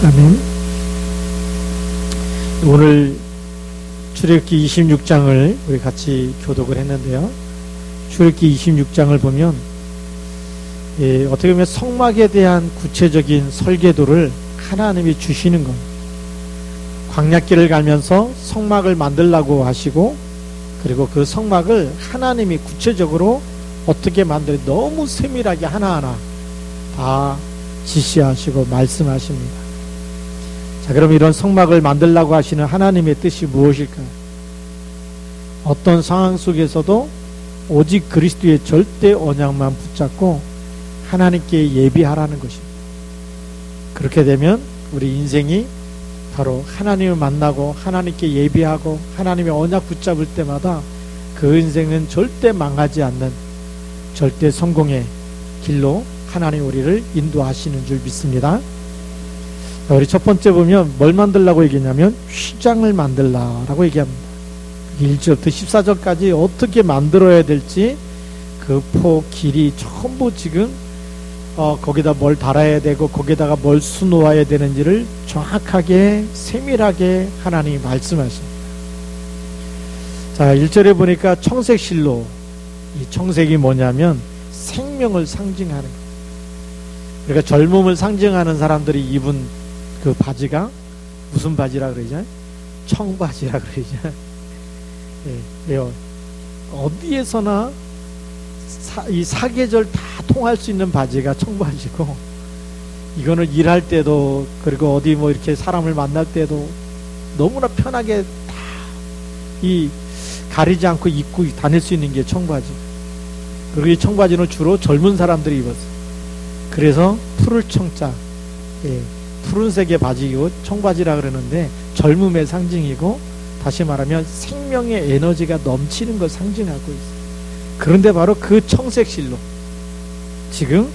아멘. 오늘 출애굽기 26장을 우리 같이 교독을 했는데요. 출애굽기 26장을 보면 어떻게 보면 성막에 대한 구체적인 설계도를 하나님이 주시는 겁니다. 광야길을 가면서 성막을 만들라고 하시고, 그리고 그 성막을 하나님이 구체적으로 어떻게 만들어 너무 세밀하게 하나하나 다 지시하시고 말씀하십니다. 자, 그럼 이런 성막을 만들라고 하시는 하나님의 뜻이 무엇일까요? 어떤 상황 속에서도 오직 그리스도의 절대 언약만 붙잡고 하나님께 예비하라는 것입니다. 그렇게 되면 우리 인생이 바로 하나님을 만나고 하나님께 예비하고 하나님의 언약 붙잡을 때마다 그 인생은 절대 망하지 않는 절대 성공의 길로 하나님 우리를 인도하시는 줄 믿습니다. 우리 첫 번째 보면 뭘 만들라고 얘기했냐면 휘장을 만들라라고 얘기합니다. 1절부터 14절까지 어떻게 만들어야 될지 그 포 길이 전부 지금 거기다 뭘 달아야 되고 거기다가 뭘 수놓아야 되는지를 정확하게 세밀하게 하나님이 말씀하십니다. 자, 1절에 보니까 청색실로, 이 청색이 뭐냐면 생명을 상징하는 거예요. 그러니까 젊음을 상징하는 사람들이 입은 그 바지가 무슨 바지라 그러죠? 청바지라 그러죠. 예, 어디에서나 이 사계절 다 통할 수 있는 바지가 청바지고, 이거는 일할 때도 그리고 어디 뭐 이렇게 사람을 만날 때도 너무나 편하게 다 이 가리지 않고 입고 다닐 수 있는 게 청바지. 그리고 이 청바지는 주로 젊은 사람들이 입었어요. 그래서 푸를 청자, 푸른색의 바지이고 청바지라 그러는데 젊음의 상징이고, 다시 말하면 생명의 에너지가 넘치는 걸 상징하고 있어요. 그런데 바로 그 청색실로 지금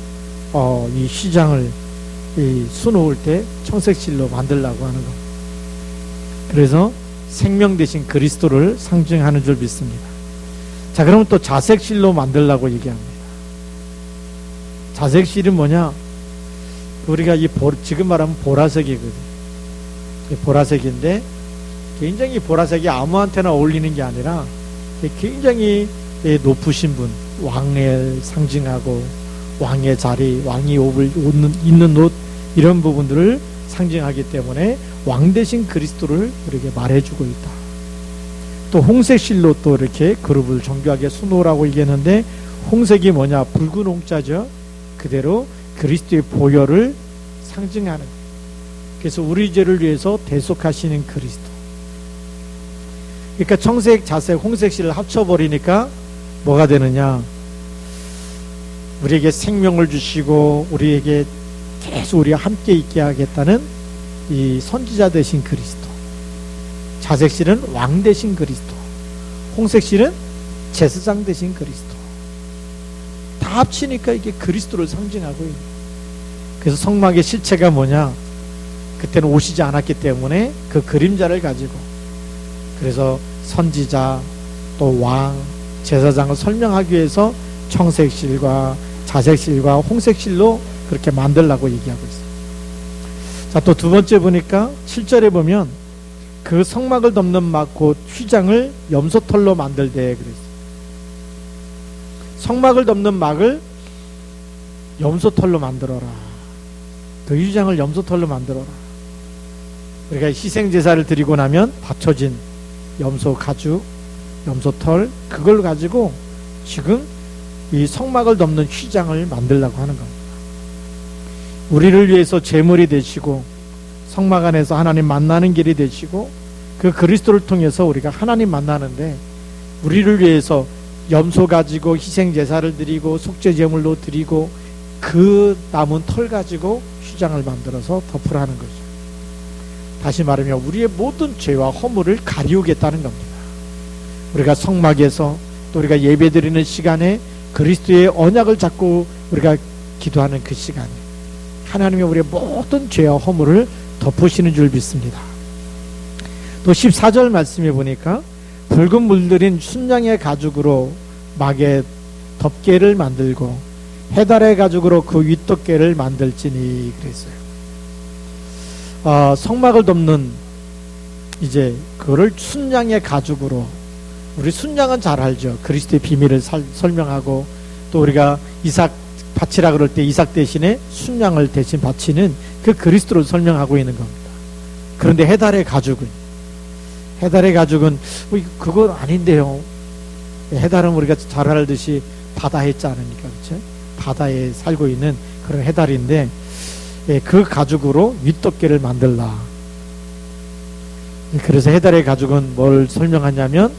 이 휘장을 수놓을 때 청색실로 만들라고 하는 겁니다. 그래서 생명 대신 그리스도를 상징하는 줄 믿습니다. 자, 그러면 또 자색실로 만들라고 얘기합니다. 자색실은 뭐냐? 우리가 지금 말하면 보라색이거든. 보라색인데 굉장히 보라색이 아무한테나 어울리는 게 아니라 굉장히 높으신 분, 왕을 상징하고 왕의 자리, 왕이 입는 옷, 이런 부분들을 상징하기 때문에 왕 대신 그리스도를 우리에게 말해주고 있다. 또 홍색실로 또 이렇게 그룹을 정교하게 수놓으라고 얘기했는데, 홍색이 뭐냐? 붉은 홍자죠. 그대로 그리스도의 보혈을 상징하는, 그래서 우리 죄를 위해서 대속하시는 그리스도. 그러니까 청색, 자색, 홍색실을 합쳐버리니까 뭐가 되느냐? 우리에게 생명을 주시고 우리에게 계속 우리와 함께 있게 하겠다는 이 선지자 되신 그리스도. 자색실은 왕 되신 그리스도, 홍색실은 제사장 되신 그리스도. 다 합치니까 이게 그리스도를 상징하고 있는. 그래서 성막의 실체가 뭐냐? 그때는 오시지 않았기 때문에 그 그림자를 가지고, 그래서 선지자 또 왕, 제사장을 설명하기 위해서 청색실과 자색실과 홍색실로 그렇게 만들라고 얘기하고 있어요. 자, 또 두 번째 보니까 7절에 보면 그 성막을 덮는 막 곧 휘장을 염소털로 만들되 그랬어요. 성막을 덮는 막을 염소털로 만들어라. 그 휘장을 염소털로 만들어라. 그러니까 희생제사를 드리고 나면 받쳐진 염소 가죽, 염소털, 그걸 가지고 지금 이 성막을 덮는 휘장을 만들려고 하는 겁니다. 우리를 위해서 제물이 되시고 성막 안에서 하나님 만나는 길이 되시고, 그 그리스도를 통해서 우리가 하나님 만나는데, 우리를 위해서 염소 가지고 희생제사를 드리고 속죄제물로 드리고 그 남은 털 가지고 휘장을 만들어서 덮으라는 거죠. 다시 말하면 우리의 모든 죄와 허물을 가리우겠다는 겁니다. 우리가 성막에서 또 우리가 예배드리는 시간에 그리스도의 언약을 잡고 우리가 기도하는 그 시간에 하나님이 우리의 모든 죄와 허물을 덮으시는 줄 믿습니다. 또 14절 말씀해 보니까 붉은 물들인 순양의 가죽으로 막의 덮개를 만들고 해달의 가죽으로 그 윗덮개를 만들지니 그랬어요. 성막을 덮는 이제 그거를 순양의 가죽으로, 우리 순양은 잘 알죠. 그리스도의 비밀을 설명하고, 또 우리가 이삭 바치라 그럴 때 이삭 대신에 순양을 대신 바치는 그 그리스도를 설명하고 있는 겁니다. 그런데 해달의 가죽은 그건 아닌데요. 해달은 우리가 잘 알듯이 바다에 있지 않습니까? 그렇죠? 바다에 살고 있는 그런 해달인데, 그 가죽으로 윗덮개를 만들라. 그래서 해달의 가죽은 뭘 설명하냐면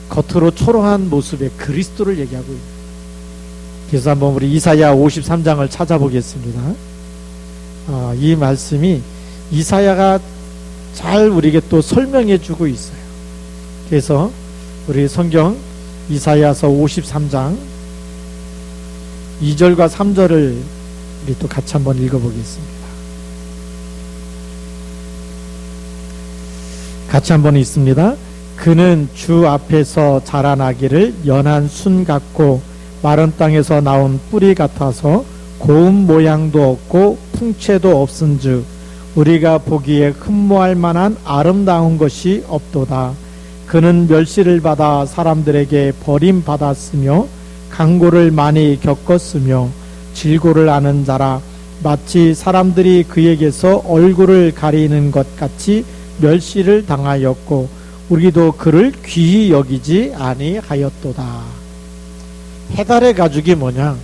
겉으로 초롱한 모습의 그리스도를 얘기하고 있습니다. 그래서 한번 우리 이사야 53장을 찾아보겠습니다. 이 말씀이 이사야가 잘 우리에게 또 설명해 주고 있어요. 그래서 우리 성경 이사야서 53장 2절과 3절을 우리 또 같이 한번 읽어보겠습니다. 같이 한번 읽습니다. 그는 주 앞에서 자라나기를 연한 순 같고 마른 땅에서 나온 뿌리 같아서 고운 모양도 없고 풍채도 없은즉 우리가 보기에 흠모할 만한 아름다운 것이 없도다. 그는 멸시를 받아 사람들에게 버림받았으며 강고를 많이 겪었으며 질고를 아는 자라. 마치 사람들이 그에게서 얼굴을 가리는 것 같이 멸시를 당하였고 우리도 그를 귀히 여기지 아니하였도다. 해달의 가죽이 뭐냐?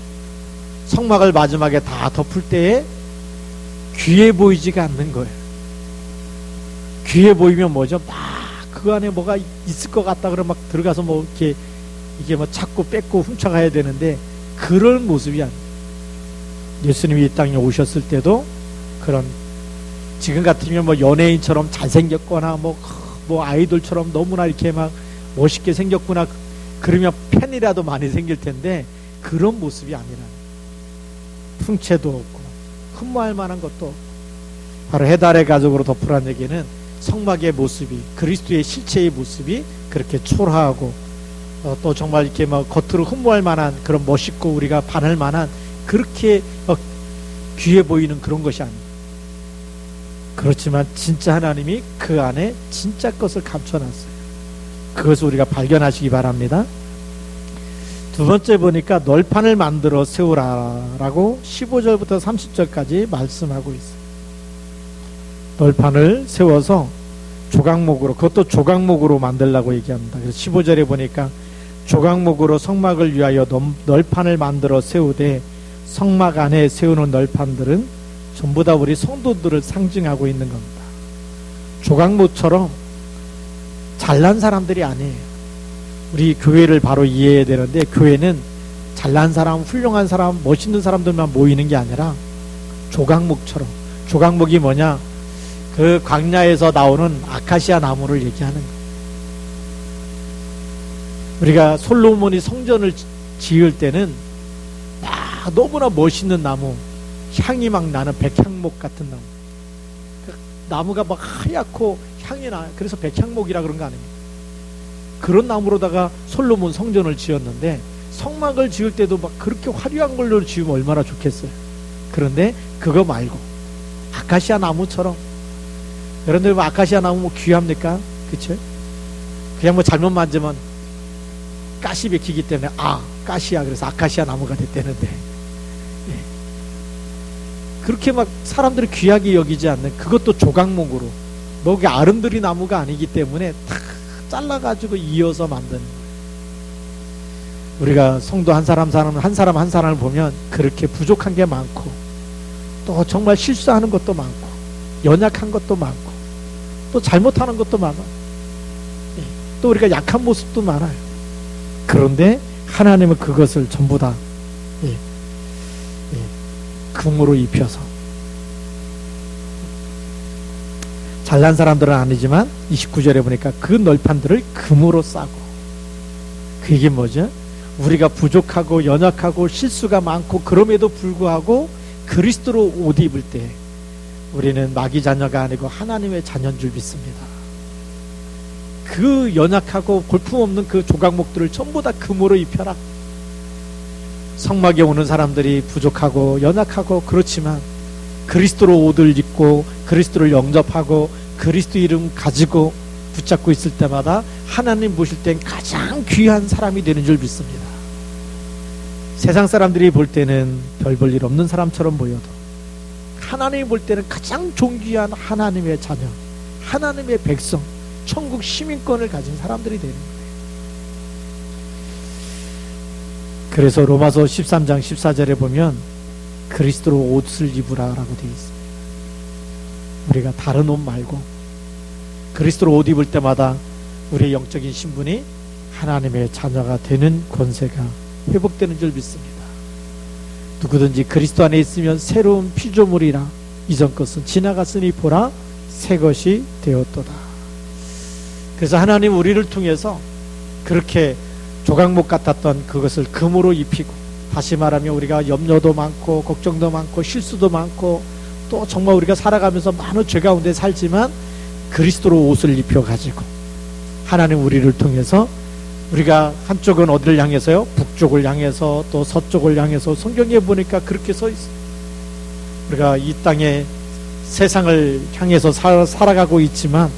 성막을 마지막에 다 덮을 때에 귀해 보이지가 않는 거예요. 귀해 보이면 뭐죠? 막 그 안에 뭐가 있을 것 같다 그러면 막 들어가서 뭐 이게 뭐 찾고 뺏고 훔쳐가야 되는데 그런 모습이 아니에요. 예수님이 이 땅에 오셨을 때도 그런, 지금 같으면 뭐 연예인처럼 잘생겼거나 뭐 아이돌처럼 너무나 이렇게 막 멋있게 생겼구나 그러면 팬이라도 많이 생길 텐데 그런 모습이 아니라, 풍채도 없고 흠모할 만한 것도 없고, 바로 해달의 가죽으로 덮으란 얘기는 성막의 모습이, 그리스도의 실체의 모습이 그렇게 초라하고 또 정말 이렇게 막 겉으로 흠모할 만한 그런 멋있고 우리가 반할 만한 그렇게 귀해 보이는 그런 것이 아닙니다. 그렇지만 진짜 하나님이 그 안에 진짜 것을 감춰놨어요. 그것을 우리가 발견하시기 바랍니다. 두 번째 보니까 널판을 만들어 세우라라고 15절부터 30절까지 말씀하고 있어요. 널판을 세워서 조각목으로, 그것도 조각목으로 만들라고 얘기합니다. 그래서 15절에 보니까 조각목으로 성막을 위하여 널판을 만들어 세우되, 성막 안에 세우는 널판들은 전부 다 우리 성도들을 상징하고 있는 겁니다. 조각목처럼 잘난 사람들이 아니에요. 우리 교회를 바로 이해해야 되는데, 교회는 잘난 사람, 훌륭한 사람, 멋있는 사람들만 모이는 게 아니라 조각목처럼. 조각목이 뭐냐? 그 광야에서 나오는 아카시아 나무를 얘기하는 거예요. 우리가 솔로몬이 성전을 지을 때는 너무나 멋있는 나무, 향이 막 나는 백향목 같은 나무, 그 나무가 막 하얗고 향이 나. 그래서 백향목이라 그런 거 아닙니까? 그런 나무로다가 솔로몬 성전을 지었는데, 성막을 지을 때도 막 그렇게 화려한 걸로 지으면 얼마나 좋겠어요. 그런데 그거 말고 아카시아 나무처럼, 여러분들 뭐 아카시아 나무 뭐 귀합니까? 그쵸? 그냥 뭐 잘못 만지면 가시 bek히기 때문에 가시야, 그래서 아카시아 나무가 됐다는데, 그렇게 막 사람들이 귀하게 여기지 않는, 그것도 조각목으로, 뭐 그게 아름드리 나무가 아니기 때문에 다 잘라가지고 이어서 만든 거예요. 우리가 성도 한 사람 한 사람을 보면 그렇게 부족한 게 많고, 또 정말 실수하는 것도 많고, 연약한 것도 많고, 또 잘못하는 것도 많아요. 또 우리가 약한 모습도 많아요. 그런데 하나님은 그것을 전부 다 금으로 입혀서, 잘난 사람들은 아니지만 29절에 보니까 그 널판들을 금으로 싸고, 그게 뭐죠? 우리가 부족하고 연약하고 실수가 많고 그럼에도 불구하고 그리스도로 옷 입을 때 우리는 마귀 자녀가 아니고 하나님의 자녀인 줄 믿습니다. 그 연약하고 볼품없는 그 조각목들을 전부 다 금으로 입혀라. 성막에 오는 사람들이 부족하고 연약하고 그렇지만 그리스도로 옷을 입고 그리스도를 영접하고 그리스도 이름 가지고 붙잡고 있을 때마다 하나님 보실 땐 가장 귀한 사람이 되는 줄 믿습니다. 세상 사람들이 볼 때는 별 볼 일 없는 사람처럼 보여도 하나님이 볼 때는 가장 존귀한 하나님의 자녀, 하나님의 백성, 천국 시민권을 가진 사람들이 되는 거예요. 그래서 로마서 13장 14절에 보면 그리스도로 옷을 입으라라고 되어 있습니다. 우리가 다른 옷 말고 그리스도로 옷 입을 때마다 우리의 영적인 신분이 하나님의 자녀가 되는 권세가 회복되는 줄 믿습니다. 누구든지 그리스도 안에 있으면 새로운 피조물이라 이전 것은 지나갔으니 보라 새 것이 되었도다. 그래서 하나님 우리를 통해서 그렇게 조각목 같았던 그것을 금으로 입히고, 다시 말하면 우리가 염려도 많고 걱정도 많고 실수도 많고 또 정말 우리가 살아가면서 많은 죄 가운데 살지만 그리스도로 옷을 입혀가지고 하나님 우리를 통해서 우리가 한쪽은 어디를 향해서요? 북쪽을 향해서 또 서쪽을 향해서 성경에 보니까 그렇게 서 있어요. 우리가 이 땅에 세상을 향해서 살아가고 있지만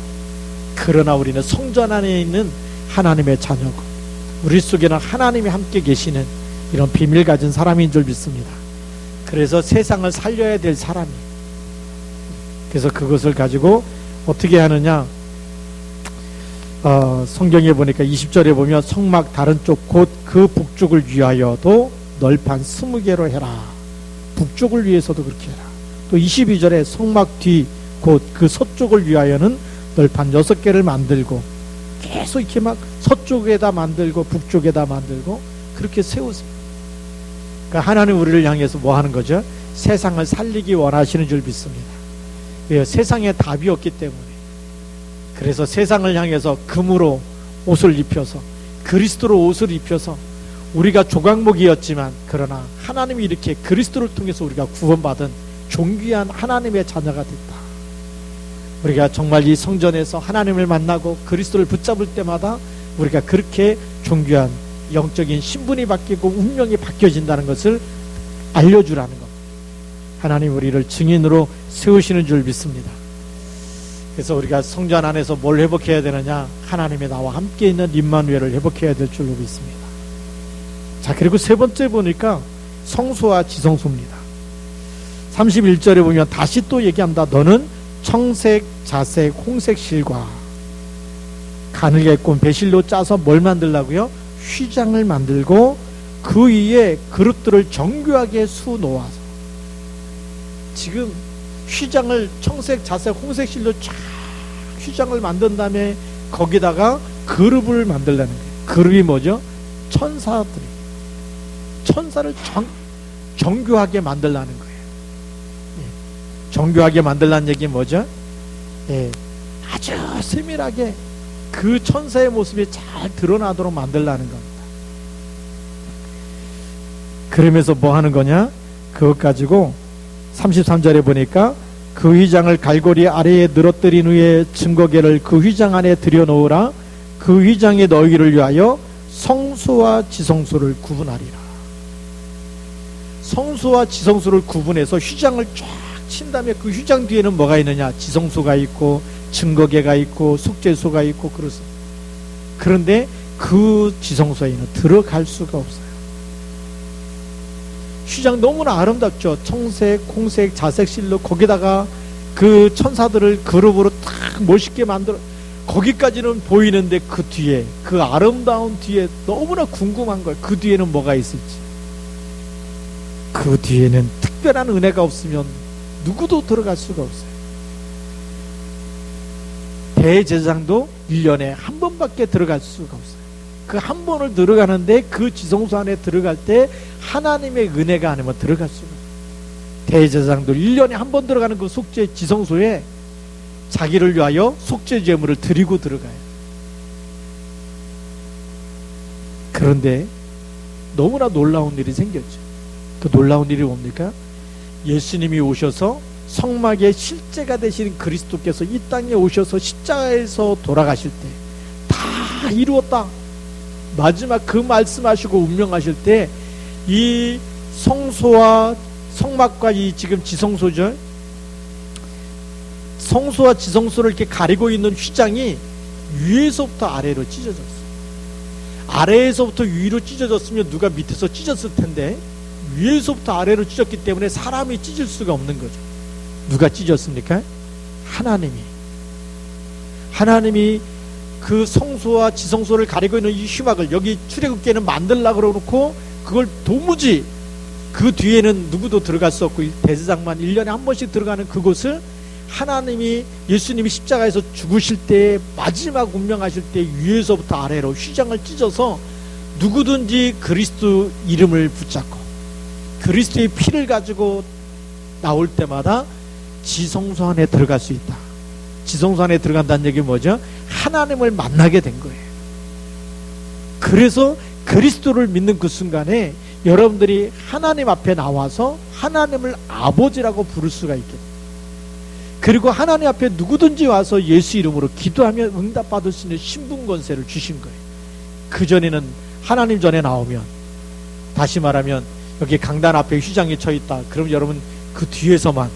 그러나 우리는 성전 안에 있는 하나님의 자녀고 우리 속에는 하나님이 함께 계시는 이런 비밀 가진 사람인 줄 믿습니다. 그래서 세상을 살려야 될 사람이, 그래서 그것을 가지고 어떻게 하느냐, 성경에 보니까 20절에 보면 성막 다른 쪽 곧 그 북쪽을 위하여도 널판 20개로 해라. 북쪽을 위해서도 그렇게 해라. 또 22절에 성막 뒤 곧 그 서쪽을 위하여는 널판 6개를 만들고, 계속 이렇게 막 서쪽에다 만들고 북쪽에다 만들고 그렇게 세우세요. 그러니까 하나님 우리를 향해서 뭐 하는 거죠? 세상을 살리기 원하시는 줄 믿습니다. 왜요? 세상에 답이 없기 때문에. 그래서 세상을 향해서 금으로 옷을 입혀서 그리스도로 옷을 입혀서 우리가 조각목이었지만 그러나 하나님이 이렇게 그리스도를 통해서 우리가 구원받은 존귀한 하나님의 자녀가 됐다. 우리가 정말 이 성전에서 하나님을 만나고 그리스도를 붙잡을 때마다 우리가 그렇게 존귀한 영적인 신분이 바뀌고 운명이 바뀌어진다는 것을 알려주라는 것. 하나님 우리를 증인으로 세우시는 줄 믿습니다. 그래서 우리가 성전 안에서 뭘 회복해야 되느냐? 하나님의 나와 함께 있는 임마누엘을 회복해야 될 줄로 믿습니다. 자, 그리고 세 번째 보니까 성소와 지성소입니다. 31절에 보면 다시 또 얘기합니다. 너는 청색, 자색, 홍색 실과 가늘게 꼰 배실로 짜서 뭘 만들라고요? 휘장을 만들고 그 위에 그릇들을 정교하게 수놓아서, 지금 휘장을 청색, 자색, 홍색 실로 쫙 휘장을 만든 다음에 거기다가 그룹을 만들라는 거예요. 그룹이 뭐죠? 천사들이, 천사를 정교하게 만들라는 거예요. 정교하게 만들라는 얘기 뭐죠? 아주 세밀하게 그 천사의 모습이 잘 드러나도록 만들라는 겁니다. 그러면서 뭐 하는 거냐? 그것 가지고 33절에 보니까 그 휘장을 갈고리 아래에 늘어뜨린 후에 증거계를 그 휘장 안에 들여놓으라. 그 휘장에 너희를 위하여 성소와 지성소를 구분하리라. 성소와 지성소를 구분해서 휘장을 쫙 친 다음에 그 휘장 뒤에는 뭐가 있느냐? 지성소가 있고 증거계가 있고 속죄소가 있고 그렇습니다. 그런데 그 지성소에는 들어갈 수가 없어요. 휘장 너무나 아름답죠. 청색, 홍색, 자색 실로 거기다가 그 천사들을 그룹으로 딱 멋있게 만들어, 거기까지는 보이는데 그 뒤에, 그 아름다운 뒤에 너무나 궁금한 거예요. 그 뒤에는 뭐가 있을지. 그 뒤에는 특별한 은혜가 없으면 누구도 들어갈 수가 없어요. 대제사장도 1년에 한 번밖에 들어갈 수가 없어요. 그 한 번을 들어가는데 그 지성소 안에 들어갈 때 하나님의 은혜가 아니면 들어갈 수가 없어요. 대제사장도 1년에 한 번 들어가는 그 속죄 지성소에 자기를 위하여 속죄 제물을 드리고 들어가요. 그런데 너무나 놀라운 일이 생겼죠. 그 놀라운 일이 뭡니까? 예수님이 오셔서 성막의 실제가 되신 그리스도께서 이 땅에 오셔서 십자가에서 돌아가실 때 다 이루었다, 마지막 그 말씀하시고 운명하실 때 이 성소와 성막과 이 지금 지성소죠, 성소와 지성소를 이렇게 가리고 있는 휘장이 위에서부터 아래로 찢어졌어요. 아래에서부터 위로 찢어졌으면 누가 밑에서 찢었을 텐데 위에서부터 아래로 찢었기 때문에 사람이 찢을 수가 없는 거죠. 누가 찢었습니까? 하나님이 그 성소와 지성소를 가리고 있는 이 휘막을 여기 출애굽기에는 만들려고 그러고 그걸 도무지 그 뒤에는 누구도 들어갈 수 없고 대제사장만 1년에 한 번씩 들어가는 그곳을 하나님이 예수님이 십자가에서 죽으실 때 마지막 운명하실 때 위에서부터 아래로 휘장을 찢어서 누구든지 그리스도 이름을 붙잡고 그리스도의 피를 가지고 나올 때마다 지성소 안에 들어갈 수 있다. 지성소 안에 들어간다는 얘기는 뭐죠? 하나님을 만나게 된 거예요. 그래서 그리스도를 믿는 그 순간에 여러분들이 하나님 앞에 나와서 하나님을 아버지라고 부를 수가 있게 돼요. 그리고 하나님 앞에 누구든지 와서 예수 이름으로 기도하면 응답받을 수 있는 신분 권세를 주신 거예요. 그전에는 하나님 전에 나오면, 다시 말하면 여기 강단 앞에 휘장이 쳐 있다. 그럼 여러분 그 뒤에서만,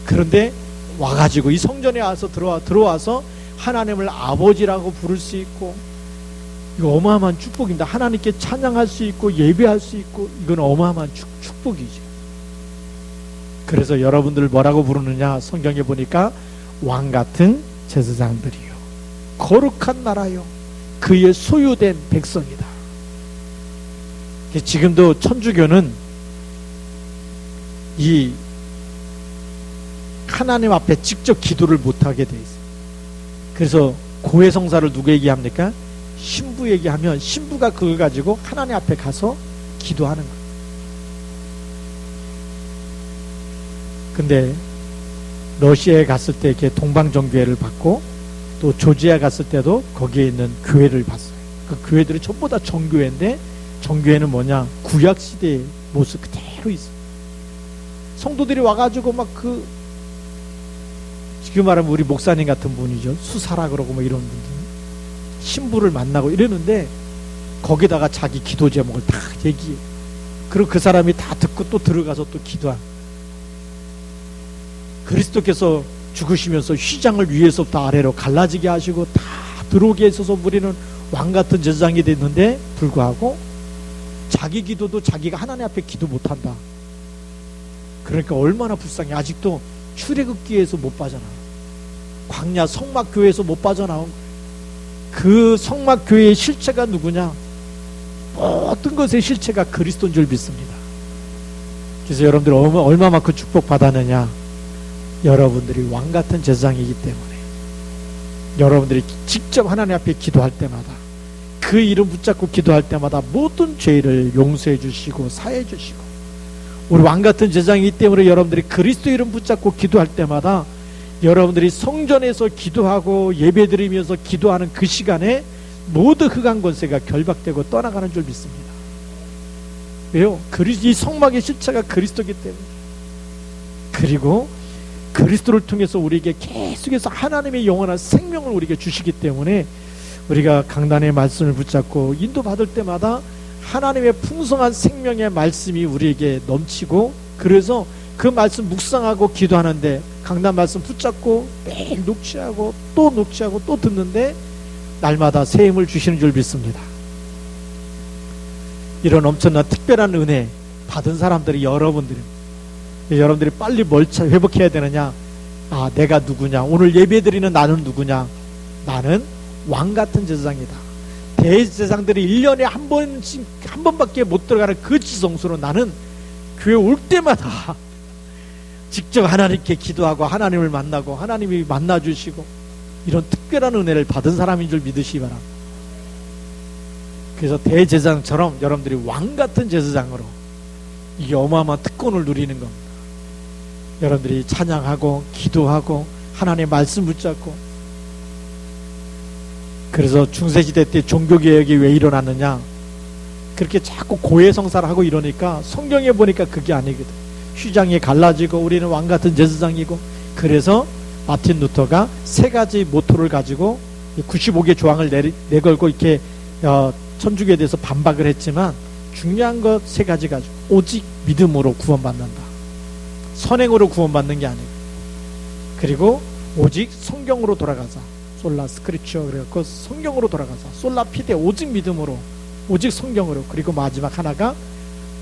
그런데 와가지고 이 성전에 와서 들어와서 하나님을 아버지라고 부를 수 있고, 이거 어마어마한 축복입니다. 하나님께 찬양할 수 있고 예배할 수 있고, 이건 어마어마한 축복이죠. 그래서 여러분들 뭐라고 부르느냐? 성경에 보니까 왕같은 제사장들이요, 거룩한 나라요, 그의 소유된 백성이다. 지금도 천주교는 이 하나님 앞에 직접 기도를 못하게 돼 있어요. 그래서 고해성사를 누구에게 합니까? 신부에게 하면 신부가 그걸 가지고 하나님 앞에 가서 기도하는 거예요. 근데 러시아에 갔을 때 이렇게 동방정교회를 봤고, 또 조지아 갔을 때도 거기에 있는 교회를 봤어요. 그 교회들이 전부 다 정교회인데, 정교회는 뭐냐? 구약시대의 모습 그대로 있어요. 성도들이 와가지고 막 지금 말하면 우리 목사님 같은 분이죠. 수사라 그러고 뭐 이런 분들, 신부를 만나고 이러는데 거기다가 자기 기도 제목을 다 얘기해. 그리고 그 사람이 다 듣고 또 들어가서 또 기도한. 그리스도께서 죽으시면서 휘장을 위에서부터 아래로 갈라지게 하시고 다 들어오게 있어서 우리는 왕같은 제사장이 됐는데 불구하고 자기 기도도 자기가 하나님 앞에 기도 못한다. 그러니까 얼마나 불쌍해. 아직도 출애굽기에서 못 빠져나와. 광야 성막교회에서 못 빠져나온 그 성막교회의 실체가 누구냐? 모든 것의 실체가 그리스도인 줄 믿습니다. 그래서 여러분들 얼마만큼 축복 받았느냐? 여러분들이 왕같은 제사장이기 때문에 여러분들이 직접 하나님 앞에 기도할 때마다, 그 이름 붙잡고 기도할 때마다 모든 죄를 용서해 주시고 사해 주시고, 우리 왕같은 제사장이기 때문에 여러분들이 그리스도 이름 붙잡고 기도할 때마다 여러분들이 성전에서 기도하고 예배드리면서 기도하는 그 시간에 모든 흑암 권세가 결박되고 떠나가는 줄 믿습니다. 왜요? 이 성막의 실체가 그리스도이기 때문에. 그리고 그리스도를 통해서 우리에게 계속해서 하나님의 영원한 생명을 우리에게 주시기 때문에 우리가 강단의 말씀을 붙잡고 인도받을 때마다 하나님의 풍성한 생명의 말씀이 우리에게 넘치고, 그래서 그 말씀 묵상하고 기도하는데 강단 말씀 붙잡고 매일 녹취하고 또 듣는데 날마다 새 힘을 주시는 줄 믿습니다. 이런 엄청난 특별한 은혜 받은 사람들이 여러분들이 빨리 뭘 회복해야 되느냐? 내가 누구냐? 오늘 예배드리는 나는 누구냐? 나는 왕같은 제사장이다. 대제사장들이 1년에 한 번밖에 못 들어가는 그 지성소로 나는 교회 올 때마다 직접 하나님께 기도하고 하나님을 만나고 하나님이 만나주시고, 이런 특별한 은혜를 받은 사람인 줄 믿으시기 바랍니다. 그래서 대제사장처럼 여러분들이 왕같은 제사장으로 이게 어마어마한 특권을 누리는 겁니다. 여러분들이 찬양하고 기도하고 하나님의 말씀 붙잡고. 그래서 중세시대 때 종교개혁이 왜 일어났느냐? 그렇게 자꾸 고해성사를 하고 이러니까 성경에 보니까 그게 아니거든. 휘장이 갈라지고 우리는 왕같은 제사장이고. 그래서 마틴 루터가 세 가지 모토를 가지고 95개 조항을 내걸고 이렇게 천주교에 대해서 반박을 했지만, 중요한 것 세 가지 가지고 오직 믿음으로 구원받는다. 선행으로 구원받는 게 아니고, 그리고 오직 성경으로 돌아가자. 솔라 스크립처, 그래갖고 성경으로 돌아가자. 솔라 피데, 오직 믿음으로, 오직 성경으로. 그리고 마지막 하나가,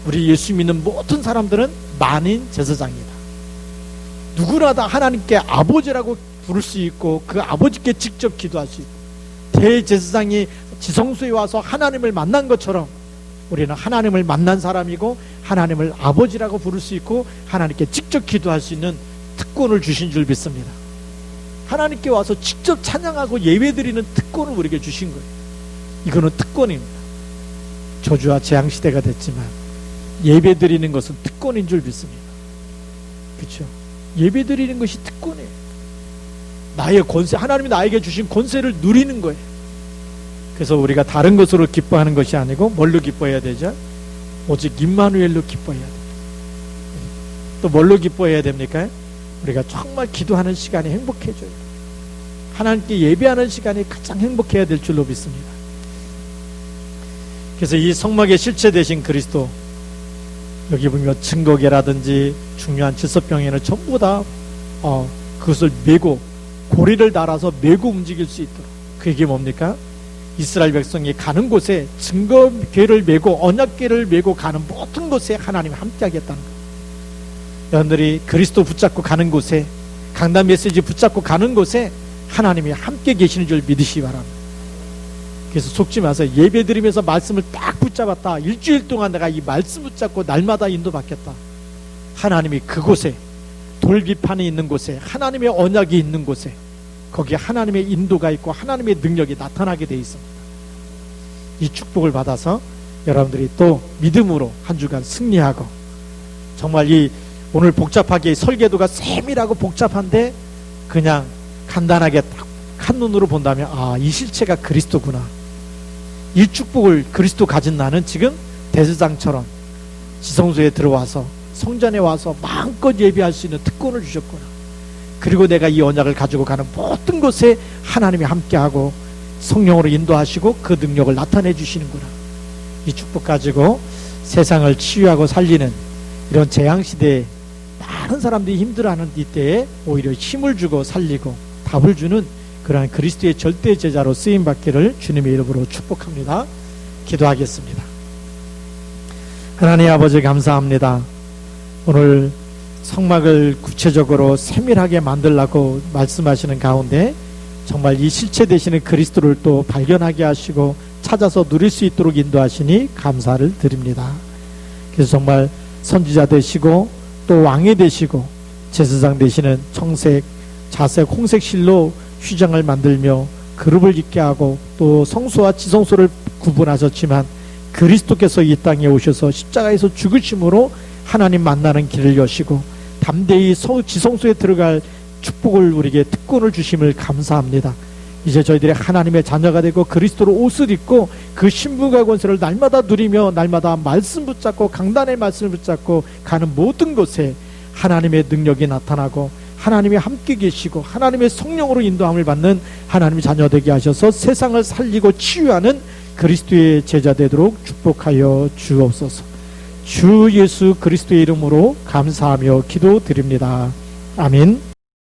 우리 예수 믿는 모든 사람들은 만인 제사장이다. 누구나 다 하나님께 아버지라고 부를 수 있고, 그 아버지께 직접 기도할 수 있고, 대제사장이 지성소에 와서 하나님을 만난 것처럼 우리는 하나님을 만난 사람이고, 하나님을 아버지라고 부를 수 있고, 하나님께 직접 기도할 수 있는 특권을 주신 줄 믿습니다. 하나님께 와서 직접 찬양하고 예배드리는 특권을 우리에게 주신 거예요. 이거는 특권입니다. 저주와 재앙시대가 됐지만 예배드리는 것은 특권인 줄 믿습니다. 그렇죠? 예배드리는 것이 특권이에요. 나의 권세, 하나님이 나에게 주신 권세를 누리는 거예요. 그래서 우리가 다른 것으로 기뻐하는 것이 아니고 뭘로 기뻐해야 되죠? 오직 임마누엘로 기뻐해야 돼요. 또 뭘로 기뻐해야 됩니까? 우리가 정말 기도하는 시간이 행복해져요. 하나님께 예배하는 시간이 가장 행복해야 될 줄로 믿습니다. 그래서 이 성막의 실체 되신 그리스도, 여기 보면 증거계라든지 중요한 질서병에는 전부 다 그것을 메고, 고리를 달아서 메고 움직일 수 있도록. 그게 뭡니까? 이스라엘 백성이 가는 곳에 증거궤를 메고 언약궤를 메고 가는 모든 곳에 하나님이 함께 하겠다는 거예요. 여러분들이 그리스도 붙잡고 가는 곳에, 강단 메시지 붙잡고 가는 곳에 하나님이 함께 계시는 줄 믿으시기 바랍니다. 그래서 속지 마세요. 예배 드리면서 말씀을 딱 붙잡았다, 일주일 동안 내가 이 말씀 붙잡고 날마다 인도받겠다. 하나님이 그곳에, 돌비판이 있는 곳에, 하나님의 언약이 있는 곳에, 거기에 하나님의 인도가 있고 하나님의 능력이 나타나게 되어 있습니다. 이 축복을 받아서 여러분들이 또 믿음으로 한 주간 승리하고, 정말 이 오늘 복잡하게 설계도가 세밀하고 복잡한데 그냥 간단하게 딱 한눈으로 본다면, 아, 이 실체가 그리스도구나. 이 축복을 그리스도 가진 나는 지금 대제사장처럼 지성소에 들어와서, 성전에 와서 마음껏 예배할 수 있는 특권을 주셨구나. 그리고 내가 이 언약을 가지고 가는 모든 곳에 하나님이 함께하고 성령으로 인도하시고 그 능력을 나타내 주시는구나. 이 축복 가지고 세상을 치유하고 살리는 이런 재앙시대에 많은 사람들이 힘들어하는 이때에 오히려 힘을 주고 살리고 답을 주는 그러한 그리스도의 절대 제자로 쓰임받기를 주님의 이름으로 축복합니다. 기도하겠습니다. 하나님 아버지, 감사합니다. 오늘 성막을 구체적으로 세밀하게 만들라고 말씀하시는 가운데 정말 이 실체 되시는 그리스도를 또 발견하게 하시고 찾아서 누릴 수 있도록 인도하시니 감사를 드립니다. 그래서 정말 선지자 되시고 또 왕이 되시고 제사장 되시는 청색, 자색, 홍색 실로 휘장을 만들며 그룹을 있게 하고 또 성소와 지성소를 구분하셨지만 그리스도께서 이 땅에 오셔서 십자가에서 죽으심으로 하나님 만나는 길을 여시고 담대히 지성소에 들어갈 축복을 우리에게 특권을 주심을 감사합니다. 이제 저희들이 하나님의 자녀가 되고 그리스도로 옷을 입고 그 신분과 권세를 날마다 누리며 날마다 말씀 붙잡고 강단의 말씀을 붙잡고 가는 모든 곳에 하나님의 능력이 나타나고 하나님이 함께 계시고 하나님의 성령으로 인도함을 받는 하나님의 자녀 되게 하셔서 세상을 살리고 치유하는 그리스도의 제자 되도록 축복하여 주옵소서. 주 예수 그리스도의 이름으로 감사하며 기도드립니다. 아멘.